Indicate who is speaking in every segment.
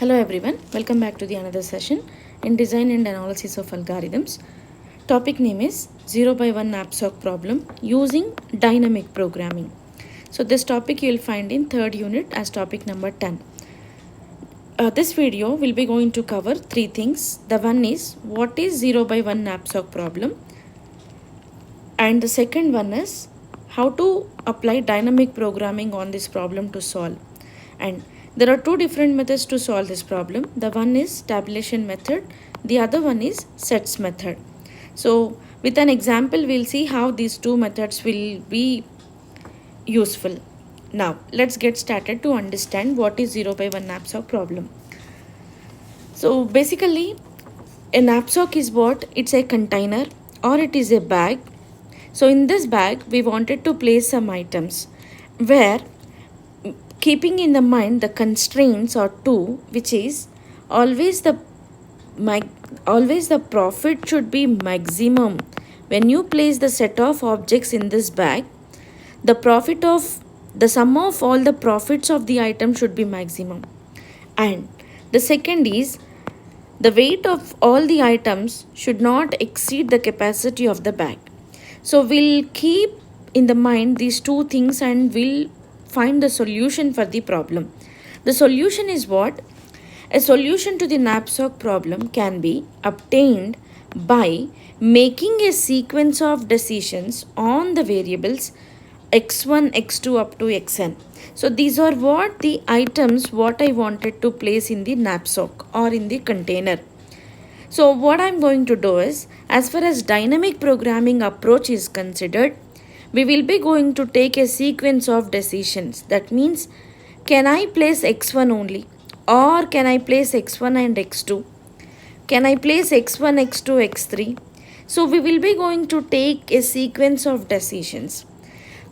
Speaker 1: Hello everyone, welcome back to the another session in design and analysis of algorithms. Topic name is 0 by 1 Knapsack problem using dynamic programming. So this topic you will find in third unit as topic number 10. This video will be going to cover three things. The one is what is 0 by 1 Knapsack problem, and the second one is how to apply dynamic programming on this problem to solve. And there are two different methods to solve this problem. The one is tabulation method, the other one is sets method. So with an example we'll see how these two methods will be useful. Now let's get started to understand what is 0 by 1 knapsack problem. So basically a knapsack is what? It's a container or it is a bag. So in this bag we wanted to place some items where, keeping in the mind the constraints or two, which is always the profit should be maximum. When you place the set of objects in this bag, the sum of all the profits of the item should be maximum. And the second is the weight of all the items should not exceed the capacity of the bag. So we'll keep in the mind these two things and we'll find the solution for the problem. The solution is what? A solution to the knapsack problem can be obtained by making a sequence of decisions on the variables x1, x2 up to xn. So these are what the items what I wanted to place in the knapsack or in the container. So what I'm going to do is, as far as dynamic programming approach is considered, we will be going to take a sequence of decisions. That means, can I place x1 only, or can I place x1 and x2? Can I place x1, x2, x3? So we will be going to take a sequence of decisions.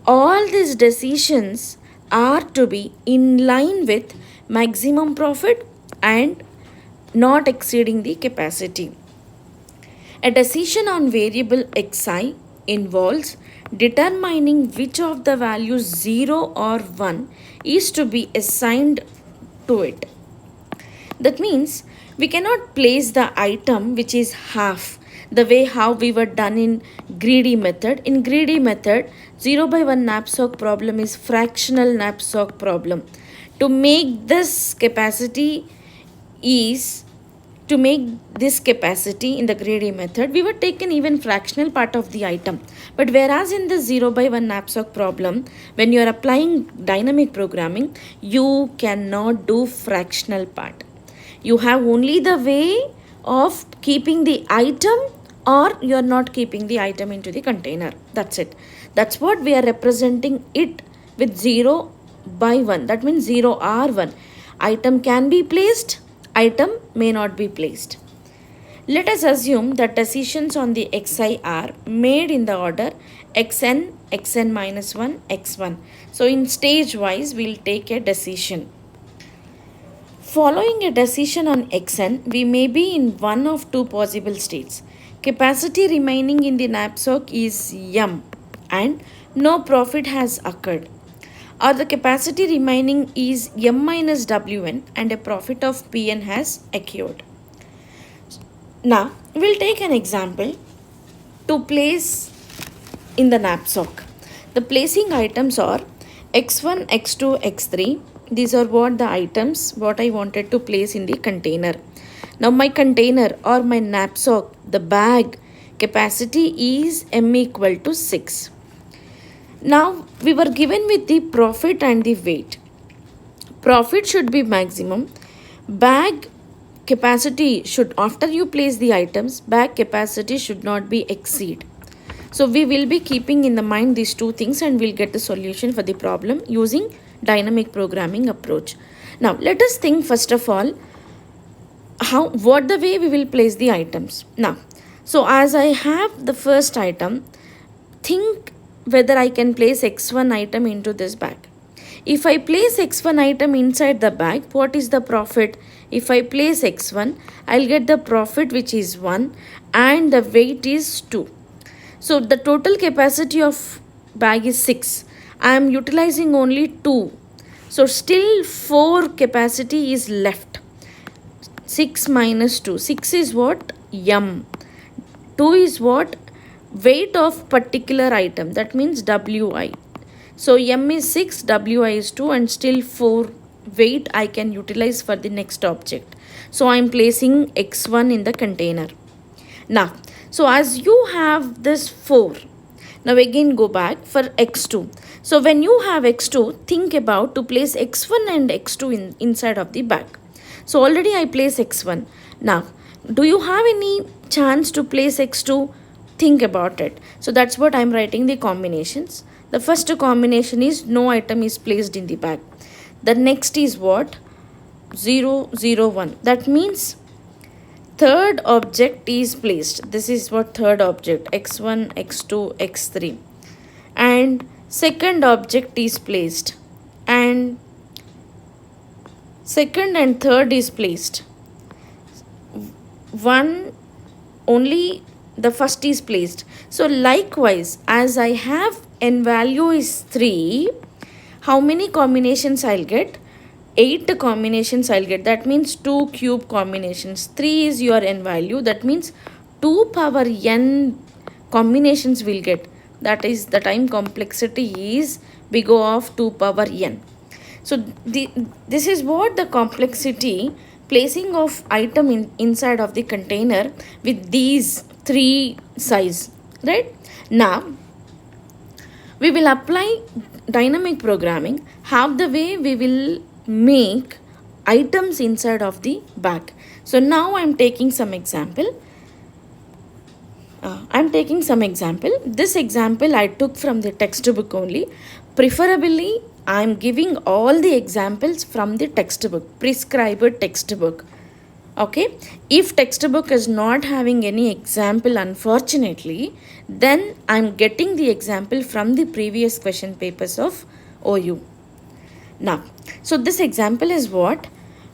Speaker 1: All these decisions are to be in line with maximum profit and not exceeding the capacity. A decision on variable xi involves determining which of the values 0 or 1 is to be assigned to it. That means we cannot place the item which is half, the way how we were done in greedy method. In greedy method, 0 by 1 knapsack problem is fractional knapsack problem. To make this capacity in the greedy method, we were taken even fractional part of the item. But whereas in the 0 by 1 knapsack problem, when you are applying dynamic programming, you cannot do fractional part. You have only the way of keeping the item, or you are not keeping the item into the container. That's it. That's what we are representing it with 0 by 1. That means 0 or 1. Item can be placed, item may not be placed. Let us assume that decisions on the xi are made in the order xn, xn minus 1, x1. So in stage wise, we'll take a decision. Following a decision on xn, we may be in one of two possible states. Capacity remaining in the knapsack is m and no profit has occurred. Or the capacity remaining is m minus wn and a profit of pn has occurred. Now, we'll take an example to place in the knapsack. The placing items are x1, x2, x3. These are what the items what I wanted to place in the container. Now my container or my knapsack, the bag capacity is m equal to 6. Now we were given with the profit and the weight. Profit should be maximum. Bag capacity should, after you place the items, bag capacity should not be exceed. So we will be keeping in the mind these two things and we'll get the solution for the problem using dynamic programming approach. Now let us think first of all what the way we will place the items. Now, so as I have the first item, think whether I can place x1 item into this bag. If I place x1 item inside the bag, what is the profit? If I place x1, I'll get the profit which is 1 and the weight is 2. So the total capacity of bag is 6. I am utilizing only 2. So still 4 capacity is left. 6 minus 2. 6 is what? M. 2 is what? Weight of particular item. That means Wi. So M is 6, Wi is 2, and still 4 weight I can utilize for the next object. So I am placing x1 in the container. Now, so as you have this 4, now again go back for x2. So when you have x2, think about to place x1 and x2 inside of the bag. So already I place x1. Now, do you have any chance to place x2? Think about it. So that's what I'm writing the combinations. The first combination is no item is placed in the bag. The next is what? 0, 0, 1. That means third object is placed. This is what third object, x1, x2, x3. And second object is placed. And second and third is placed. One only the first is placed. So likewise, as I have n value is 3, how many combinations I'll get? 8 combinations I'll get. That means 2 cube combinations. 3 is your n value. That means 2 power n combinations will get. That is the time complexity is big O of 2 power n. So this is what the complexity placing of item inside of the container with these 3 size, right? Now we will apply dynamic programming. Half the way we will make items inside of the bag. So now I'm taking some example. This example I took from the textbook only. Preferably I am giving all the examples from the textbook, prescribed textbook. Okay, if textbook is not having any example, unfortunately, then I'm getting the example from the previous question papers of OU. Now, so this example is what?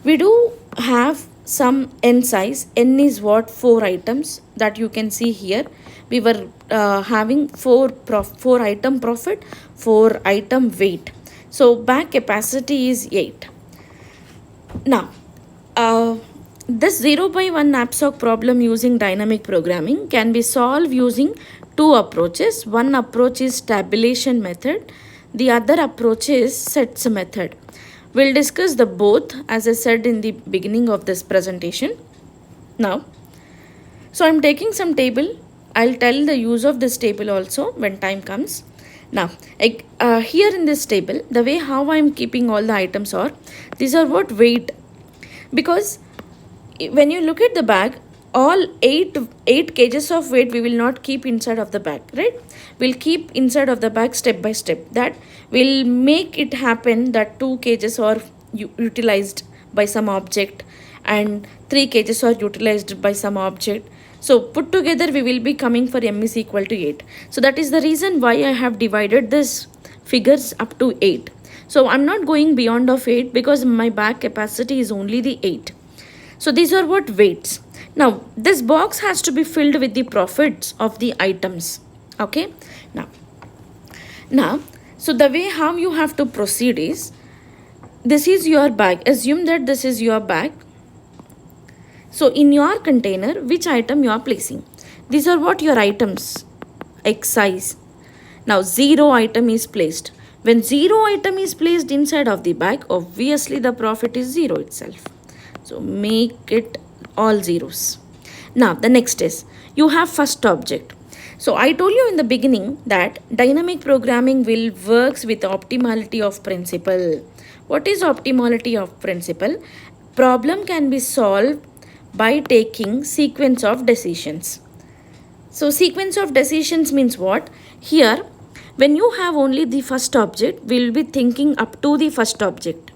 Speaker 1: We do have some n size. N is what? 4 items that you can see here. We were having 4 item profit, 4 item weight. So bag capacity is 8. Now, this 0/1 knapsack problem using dynamic programming can be solved using 2 approaches. One approach is tabulation method. The other approach is sets method. We'll discuss the both as I said in the beginning of this presentation. Now, so I'm taking some table. I'll tell the use of this table also when time comes. Now, here in this table, the way how I'm keeping all the items are, these are what? Weight. Because when you look at the bag, all 8 kgs of weight we will not keep inside of the bag, right? We'll keep inside of the bag step by step. That will make it happen that 2 kgs are utilized by some object and 3 kgs are utilized by some object. So put together we will be coming for m is equal to 8. So that is the reason why I have divided this figures up to 8. So I'm not going beyond of 8 because my bag capacity is only the 8. So these are what? Weights. Now this box has to be filled with the profits of the items. Okay. Now, so the way how you have to proceed is, this is your bag. Assume that this is your bag. So in your container, which item you are placing? These are what? Your items. X size. Now 0 item is placed. When 0 item is placed inside of the bag, obviously the profit is 0 itself. So make it all zeros. Now the next is, you have first object. So I told you in the beginning that dynamic programming will works with optimality of principle. What is optimality of principle? Problem can be solved by taking sequence of decisions. So sequence of decisions means what? Here, when you have only the first object, we will be thinking up to the first object.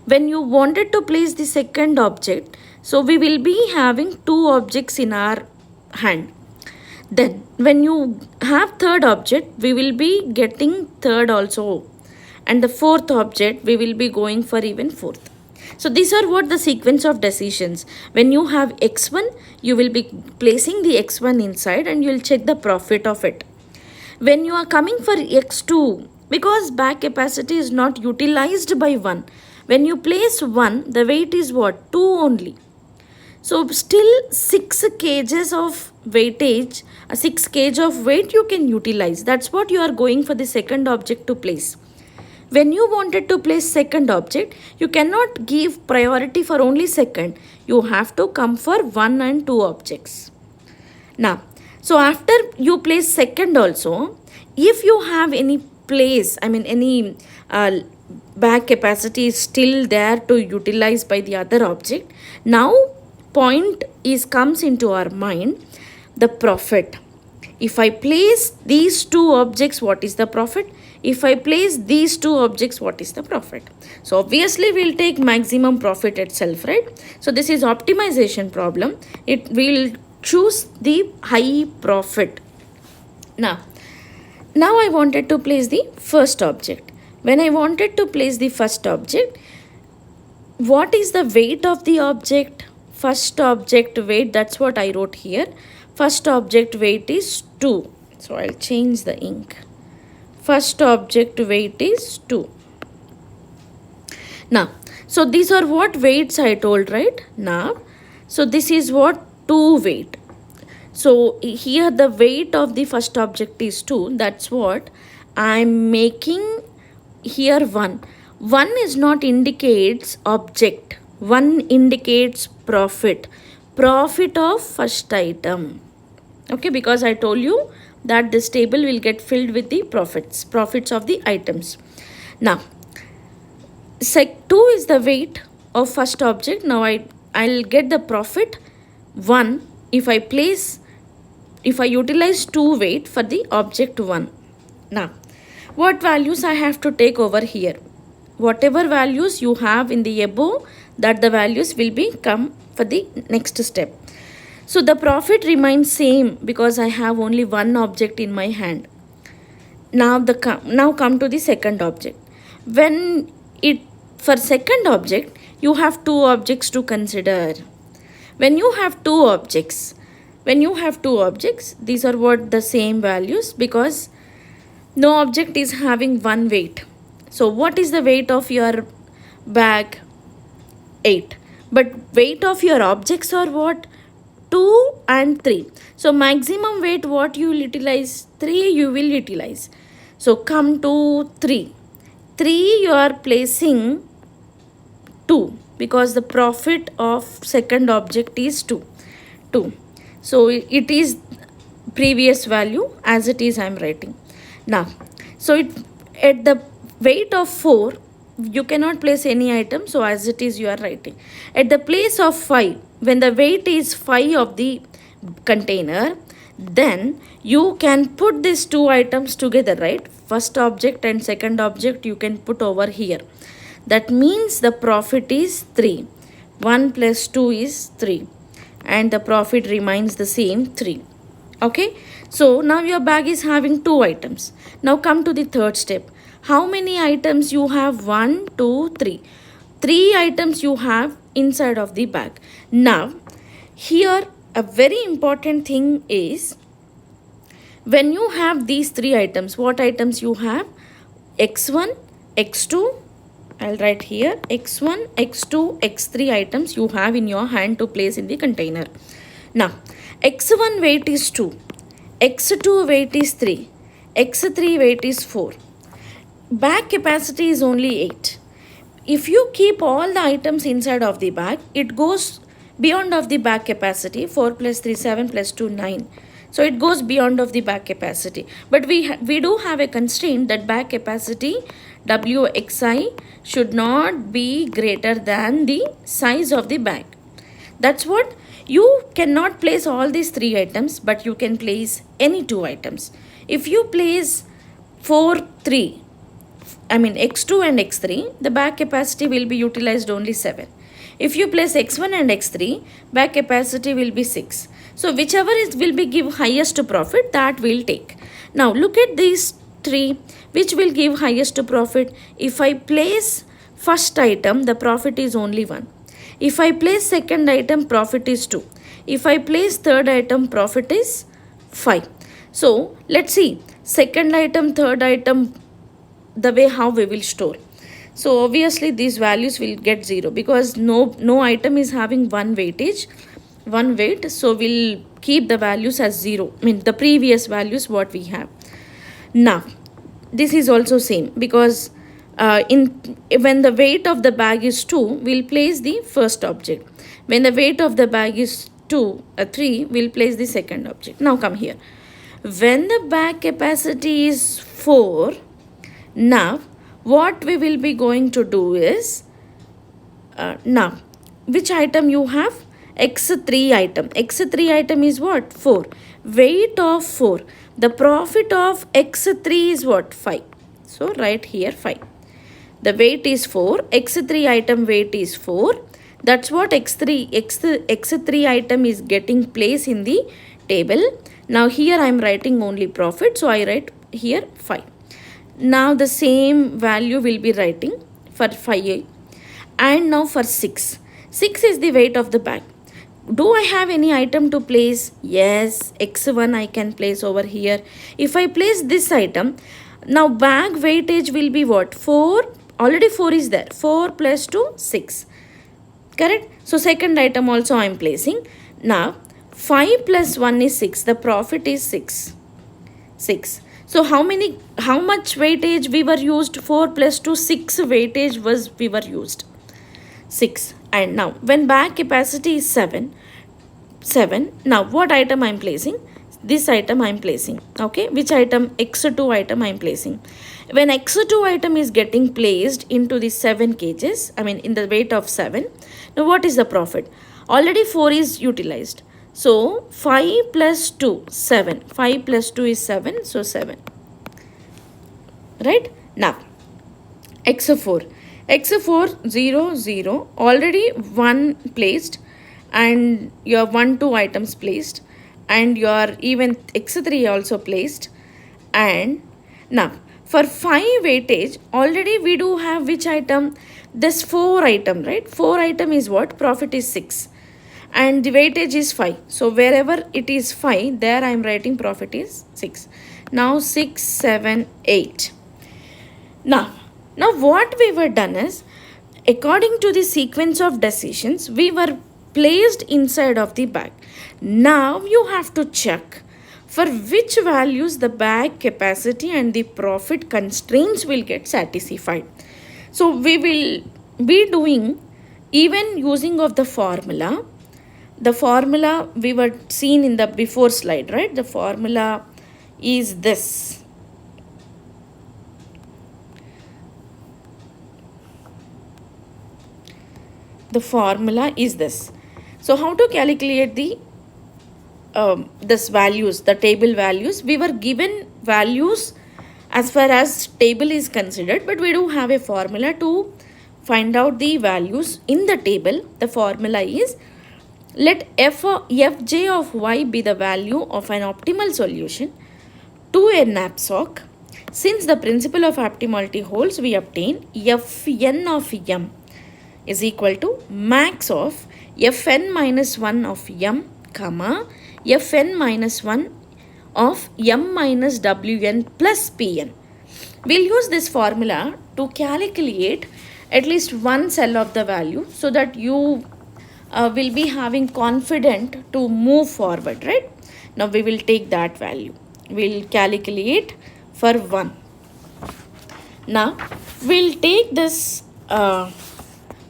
Speaker 1: When you wanted to place the second object, so we will be having 2 objects in our hand. Then when you have third object, we will be getting third also. And the fourth object, we will be going for even fourth. So these are what the sequence of decisions. When you have x1, you will be placing the x1 inside and you will check the profit of it. When you are coming for x2, because bag capacity is not utilized by 1. When you place 1, the weight is what? 2 only. So still 6 kgs of weightage, 6 kg of weight you can utilize. That's what you are going for the second object to place. When you wanted to place second object, you cannot give priority for only second. You have to come for 1 and 2 objects. Now, so after you place second also, if you have any place, any bag capacity is still there to utilize by the other object, now point is comes into our mind, the profit. If I place these two objects, what is the profit? If I place these two objects, what is the profit? So obviously we'll take maximum profit itself, right? So this is optimization problem. It will choose the high profit. Now I wanted to place the first object. When I wanted to place the first object, what is the weight of the object? First object weight, that's what I wrote here. First object weight is 2. So I'll change the ink. First object weight is 2. Now, so these are what weights I told, right? Now, so this is what 2 weight. So here the weight of the first object is 2. That's what I'm making here 1. 1 is not indicates object. 1 indicates profit. Profit of first item. Okay, because I told you that this table will get filled with the profits of the items. Now, 2 is the weight of first object. Now I'll get the profit 1 if I utilize 2 weight for the object 1. Now, what values I have to take over here? Whatever values you have in the above, that the values will be come for the next step. So the profit remains same because I have only one object in my hand. Now come to the second object. For second object, you have 2 objects to consider. When you have two objects, these are what the same values because no object is having one weight. So what is the weight of your bag? 8. But weight of your objects are what? 2 and 3. So maximum weight what you will utilize? 3 you will utilize. So come to 3. 3 you are placing 2 because the profit of second object is 2. So it is previous value as it is I am writing. Now, so at the weight of 4, you cannot place any item. So as it is you are writing. At the place of 5, when the weight is 5 of the container, then you can put these 2 items together, right? First object and second object you can put over here. That means the profit is 3. 1 plus 2 is 3. And the profit remains the same 3. Okay. So now your bag is having 2 items. Now come to the third step. How many items you have? 1, 2, 3. 3 items you have inside of the bag. Now here a very important thing is when you have these 3 items, what items you have? X1, X2, I'll write here X1, X2, X3 items you have in your hand to place in the container. Now X1 weight is 2, X2 weight is 3, X3 weight is 4. Bag capacity is only 8. If you keep all the items inside of the bag, it goes beyond of the bag capacity. 4 plus 3, 7 plus 2, 9. So it goes beyond of the bag capacity. But we do have a constraint that bag capacity WXI should not be greater than the size of the bag. That's what you cannot place all these 3 items, but you can place any 2 items. If you place 4, 3, X2 and X3, the bag capacity will be utilized only 7. If you place X1 and X3, bag capacity will be 6. So whichever will be give highest profit, that will take. Now look at these 3, which will give highest profit. If I place first item, the profit is only 1. If I place second item, profit is 2. If I place third item, profit is 5. So let's see second item, third item, the way how we will store. So obviously these values will get 0 because no item is having one weightage. one weight, so we'll keep the values as 0, I mean the previous values what we have. Now this is also same, because in when the weight of the bag is 2, we'll place the first object. When the weight of the bag is 3, we'll place the second object. Now come here. When the bag capacity is 4, now what we will be going to do is, now which item you have? X3 item. X3 item is what? 4. Weight of 4. The profit of X3 is what? 5. So write here 5. The weight is 4. X3 item weight is 4. That's what X3 item is getting place in the table. Now here I am writing only profit. So I write here 5. Now the same value will be writing for 5. And now for 6. 6 is the weight of the bag. Do I have any item to place? Yes, X1 I can place over here. If I place this item, now bag weightage will be what? 4. Already 4 is there. 4 plus 2, 6. Correct? So second item also I am placing. Now 5 plus 1 is 6. The profit is 6. 6. So how much weightage we were used? 4 plus 2, 6 weightage we were used. 6. And now when bag capacity is 7, now what item I am placing? This item I am placing. Okay, which item? X2 item I am placing. When X2 item is getting placed into the 7 cages, I mean in the weight of 7, now what is the profit? Already 4 is utilized. So 5 plus 2, 7. 5 plus 2 is 7, so 7. Right? Now X4. X4 0 0, already 1 placed, and your 1 2 items placed, and your even X3 also placed. And now for 5 weightage, already we do have which item? This 4 item, right? 4 item is what? Profit is 6 and the weightage is 5. So wherever it is 5, there I am writing profit is 6. Now 6 7 8. Now what we were done is, according to the sequence of decisions, we were placed inside of the bag. Now you have to check for which values the bag capacity and the profit constraints will get satisfied. So we will be doing even using of the formula. The formula we were seen in the before slide, right? The formula is this. The formula is this. So how to calculate the this values, the table values? We were given values as far as table is considered, but we do have a formula to find out the values in the table. The formula is, let fj of y be the value of an optimal solution to a knapsack. Since the principle of optimality holds, we obtain fn of m is equal to max of fn minus 1 of m, comma, fn minus 1 of m minus wn plus pn. We'll use this formula to calculate at least one cell of the value, so that you will be having confident to move forward, right? Now we will take that value. We'll calculate for 1. Now we'll take this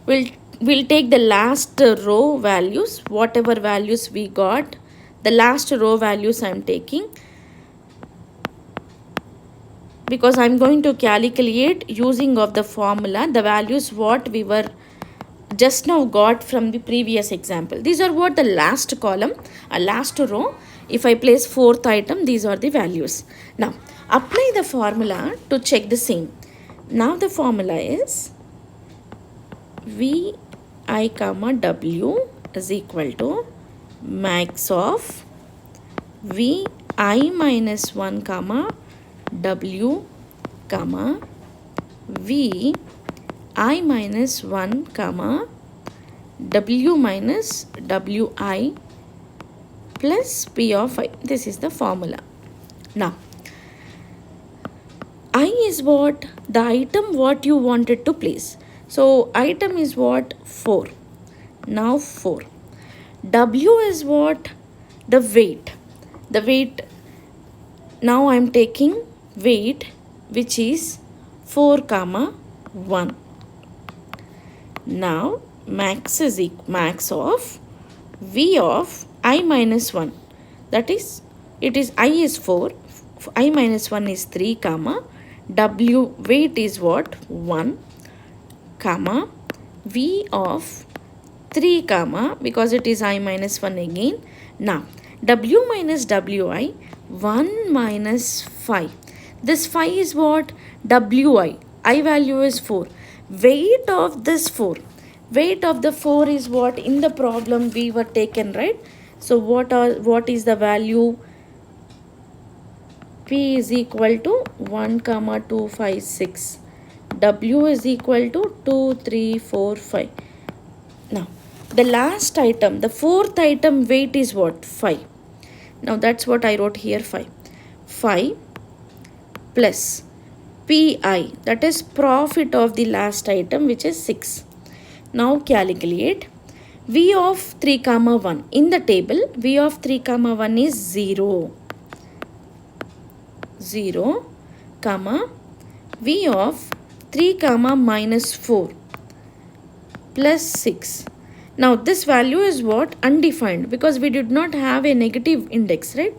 Speaker 1: we'll take the last row values, whatever values we got, the last row values I'm taking, because I'm going to calculate using of the formula the values what we were just now got from the previous example. These are what the last column, last row. If I place 4th item, these are the values. Now apply the formula to check the same. Now the formula is vi comma w is equal to max of vi minus 1 comma w comma vi minus 1 comma w minus wi plus p of I. This is the formula. Now I is what? The item what you wanted to place. So item is what? 4. Now 4. W is what? The weight. The weight. Now I am taking weight which is 4 comma 1. Now max is max of V of I minus 1. That is, it is I is 4, I minus 1 is 3 comma W weight is what? 1 comma V of 3 comma, because it is I minus 1 again. Now W minus Wi, 1 minus 5. This 5 is what? Wi. I value is 4. Weight of this 4. Weight of the 4 is what? In the problem we were taken, right? So what is the value? P is equal to 1 comma 2 5 6. W is equal to 2 3 4 5. Now the last item, the fourth item weight is what? 5. Now that's what I wrote here, 5. 5 plus PI, that is profit of the last item, which is 6. Now calculate V of 3 comma 1. In the table, V of 3 comma 1 is 0. 0 comma V of 3 comma minus 4 plus 6. Now this value is what? Undefined, because we did not have a negative index, right?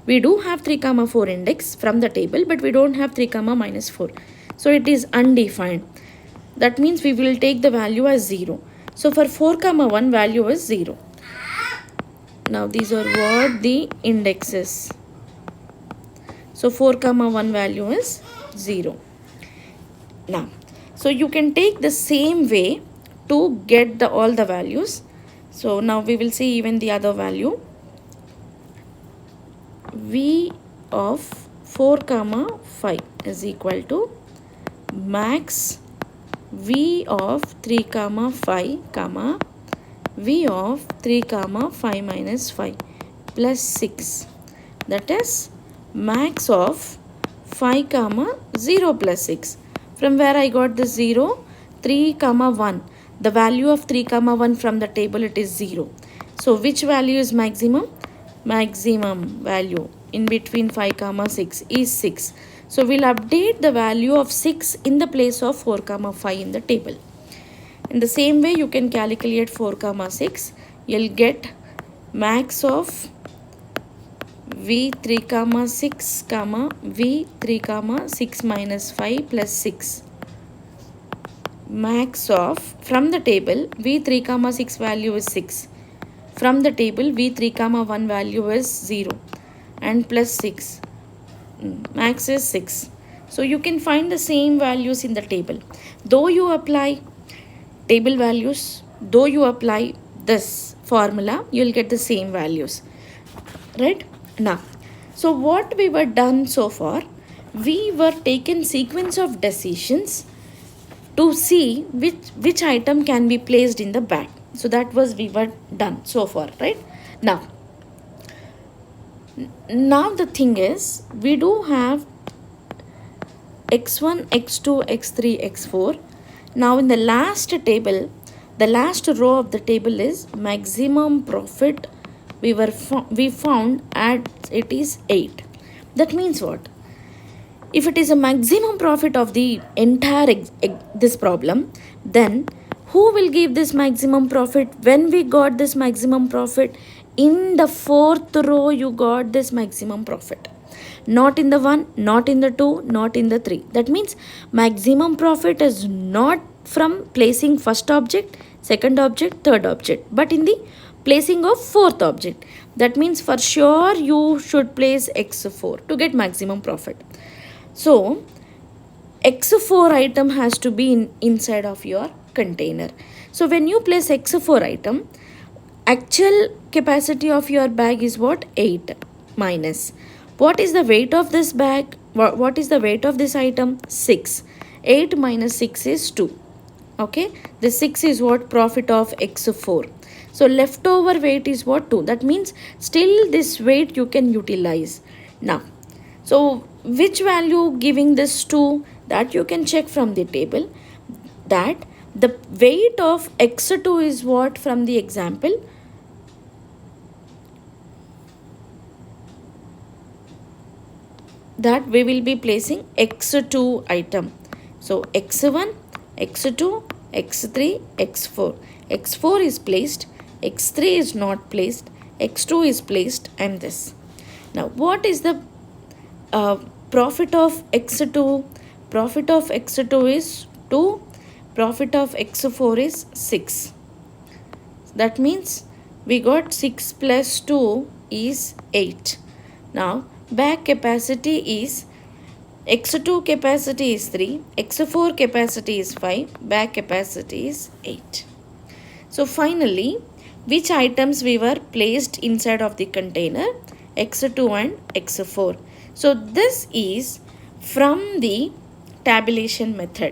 Speaker 1: We do have 3 comma 4 index from the table, but we don't have 3 comma minus 4. So it is undefined. That means we will take the value as 0. So for 4 comma 1 value is 0. Now these are what the indexes. So 4 comma 1 value is 0. Now, so you can take the same way to get all the values. So now we will see even the other value. V of 4 comma 5 is equal to max V of 3 comma 5 comma V of 3 comma 5 minus 5 plus 6. That is max of 5 comma 0 plus 6. From where I got the 0? 3 comma 1. The value of 3 comma 1 from the table, it is 0. So which value is maximum? Maximum value in between 5 comma 6 is 6. So we'll update the value of 6 in the place of 4 comma 5 in the table. In the same way, you can calculate 4 comma 6. You'll get max of V3 comma 6 comma V3 comma 6 minus 5 plus 6. Max of, from the table, V3 comma 6 value is 6. From the table, V3 comma 1 value is 0 and plus 6. Max is 6. So you can find the same values in the table. Though you apply table values, though you apply this formula, you will get the same values. Right? Now, so what we were done so far, we were taken sequence of decisions to see which item can be placed in the bag. So that was we were done so far, right? Now the thing is, we do have x1, x2, x3, x4. Now in the last table, the last row of the table is maximum profit. We found at it is 8. That means what? If it is a maximum profit of the entire this problem, then who will give this maximum profit? When we got this maximum profit, in the fourth row you got this maximum profit. Not in the 1, not in the 2, not in the 3. That means maximum profit is not from placing first object, second object, third object, but in the placing of fourth object. That means for sure you should place x4 to get maximum profit. So x4 item has to be inside of your container. So when you place x4 item, actual capacity of your bag is what? 8 minus. What is the weight of this bag? What is the weight of this item? 6. 8 minus 6 is 2. Okay. The 6 is what? Profit of x4. So leftover weight is what? 2. That means still this weight you can utilize. Now, so which value giving this to? That you can check from the table. That the weight of x2 is what from the example? that we will be placing x2 item. So x1, x2, x3, x4. x4 is placed, x3 is not placed, x2 is placed, and this. Now what is the profit of x2? Profit of x2 is 2, profit of x4 is 6. That means we got 6 plus 2 is 8. Now bag capacity is x2 capacity is 3, x4 capacity is 5, bag capacity is 8. So finally, which items we were placed inside of the container? x2 and x4. So this is from the tabulation method.